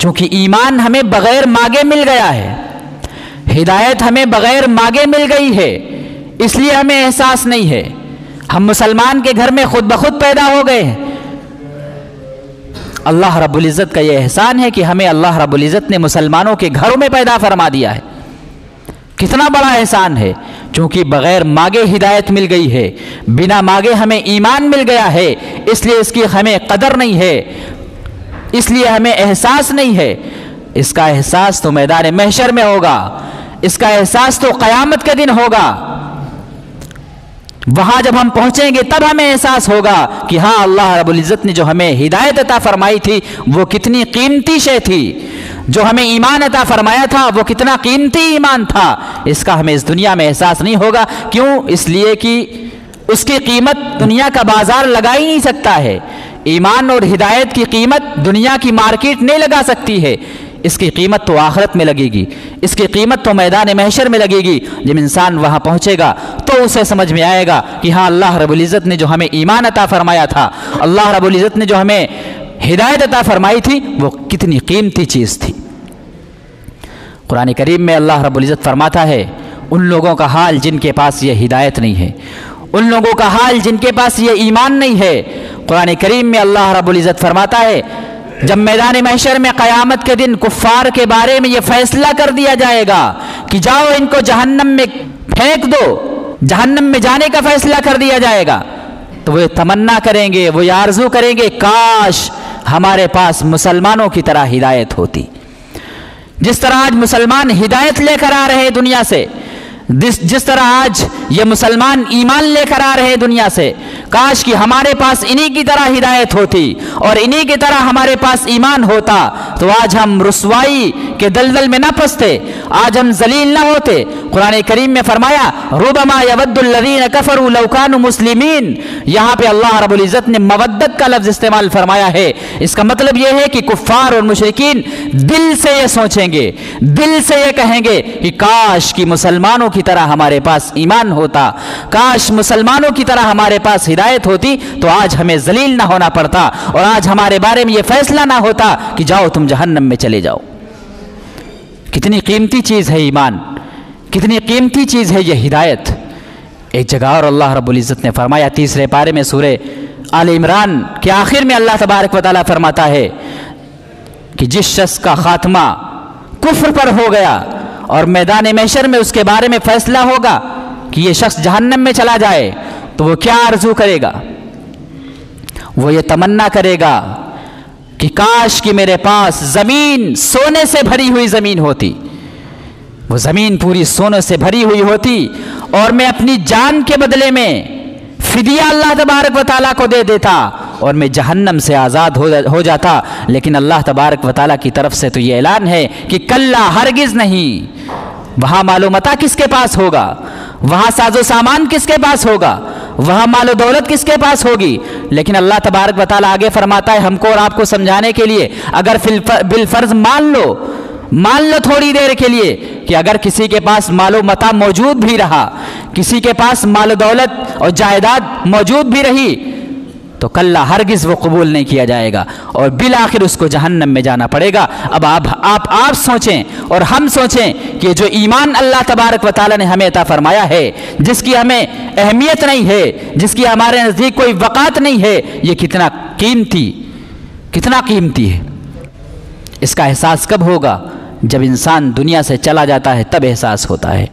चूँकि ईमान हमें बग़ैर मांगे मिल गया है, हिदायत हमें बग़ैर मांगे मिल गई है, इसलिए हमें एहसास नहीं है। हम मुसलमान के घर में खुद ब खुद पैदा हो गए हैं। अल्लाह रब्बुल इज़्ज़त का यह एहसान है कि हमें अल्लाह रब्बुल इज़्ज़त ने मुसलमानों के घरों में पैदा फरमा दिया है। कितना बड़ा एहसान है, क्योंकि बग़ैर मांगे हिदायत मिल गई है, बिना मांगे हमें ईमान मिल गया है, इसलिए इसकी हमें कदर नहीं है, इसलिए हमें एहसास नहीं है। इसका एहसास तो मैदान महशर में होगा, इसका एहसास तो क़यामत के दिन होगा। वहां जब हम पहुंचेंगे तब हमें एहसास होगा कि हाँ, अल्लाह रब्बुल इज़्ज़त ने जो हमें हिदायत अता फरमाई थी वो कितनी कीमती शय थी, जो हमें ईमान अता फरमाया था वो कितना कीमती ईमान था। इसका हमें इस दुनिया में एहसास नहीं होगा। क्यों? इसलिए कि उसकी कीमत दुनिया का बाजार लगा ही नहीं सकता है। ईमान और हिदायत की कीमत दुनिया की मार्केट नहीं लगा सकती है। इसकी कीमत तो आखिरत में लगेगी, इसकी कीमत तो मैदान महशर में लगेगी। जब इंसान वहाँ पहुँचेगा तो उसे समझ में आएगा कि हाँ, अल्लाह रब्बुल इज़्ज़त ने जो हमें ईमान अता फरमाया था, अल्लाह रब्बुल इज़्ज़त ने जो हमें हिदायत अता फरमाई थी वो कितनी कीमती चीज़ थी। कुरान करीम में अल्लाह रब्बुल इज़्ज़त फरमाता है, उन लोगों का हाल जिनके पास ये हिदायत नहीं है, उन लोगों का हाल जिनके पास ये ईमान नहीं है। कुरान करीम में अल्लाह रब्बुल इज़्ज़त फरमाता है, जब मैदान महशर में क़यामत के दिन कुफ़ार के बारे में ये फैसला कर दिया जाएगा कि जाओ इनको जहन्नम में फेंक दो, जहन्नम में जाने का फैसला कर दिया जाएगा, तो वो तमन्ना करेंगे, वो आरज़ू करेंगे, काश हमारे पास मुसलमानों की तरह हिदायत होती। जिस तरह आज मुसलमान हिदायत लेकर आ रहे दुनिया से, जिस तरह आज ये मुसलमान ईमान लेकर आ रहे दुनिया से, काश कि हमारे पास इन्हीं की तरह हिदायत होती और इन्हीं की तरह हमारे पास ईमान होता, तो आज हम रुसवाई के दलदल में ना फंसते, आज हम जलील ना होते। कुरान करीम में फरमाया, रुबमा यवद्दुल्लज़ीन कफ़रू लौ कानू मुस्लिमीन। यहाँ पे अल्लाह रब्बुल इज़्ज़त ने मवद्दत का लफ्ज़ इस्तेमाल फरमाया है। इसका मतलब यह है कि कुफ़ार और मुशरिकीन दिल से ये सोचेंगे, दिल से ये कहेंगे कि काश कि मुसलमानों की तरह हमारे पास ईमान होता, काश मुसलमानों की तरह हमारे पास हिदायत होती, तो आज हमें जलील ना होना पड़ता और आज हमारे बारे में यह फैसला ना होता कि जाओ तुम जहन्नम में चले जाओ। कितनी कीमती चीज़ है ईमान, कितनी कीमती चीज़ है यह हिदायत। एक जगह और अल्लाह रब्बुल इज़्ज़त ने फरमाया, तीसरे पारे में सूरे आल इमरान के आखिर में अल्लाह तबारक व तआला फरमाता है कि जिस शख्स का खात्मा कुफ्र पर हो गया और मैदान महशर में उसके बारे में फैसला होगा कि यह शख्स जहन्नम में चला जाए, तो वो क्या आरजू करेगा? वो ये तमन्ना करेगा कि काश कि मेरे पास ज़मीन सोने से भरी हुई ज़मीन होती, वो ज़मीन पूरी सोने से भरी हुई होती और मैं अपनी जान के बदले में फिदिया अल्लाह तबारक व तआला को दे देता और मैं जहन्नम से आज़ाद हो जाता। लेकिन अल्लाह तबारक व तआला की तरफ से तो ये ऐलान है कि कल्ला, हरगिज़ नहीं। वहाँ मालूमता किसके पास होगा, वहाँ साजो सामान किसके पास होगा, वहाँ मालो दौलत किसके पास होगी? लेकिन अल्लाह तबारक व तआला आगे फरमाता है हमको और आपको समझाने के लिए, अगर बिलफर्ज मान लो थोड़ी देर के लिए कि अगर किसी के पास मालो मता मौजूद भी रहा, किसी के पास मालो दौलत और जायदाद मौजूद भी रही, तो कल्ला, हरगिज़ वो कबूल नहीं किया जाएगा और बिल आखिर उसको जहन्नम में जाना पड़ेगा। अब आप सोचें और हम सोचें कि जो ईमान अल्लाह तबारक व तआला ने हमें अता फरमाया है, जिसकी हमें अहमियत नहीं है, जिसकी हमारे नज़दीक कोई वक़ात नहीं है, ये कितना कीमती है। इसका एहसास कब होगा? जब इंसान दुनिया से चला जाता है, तब एहसास होता है।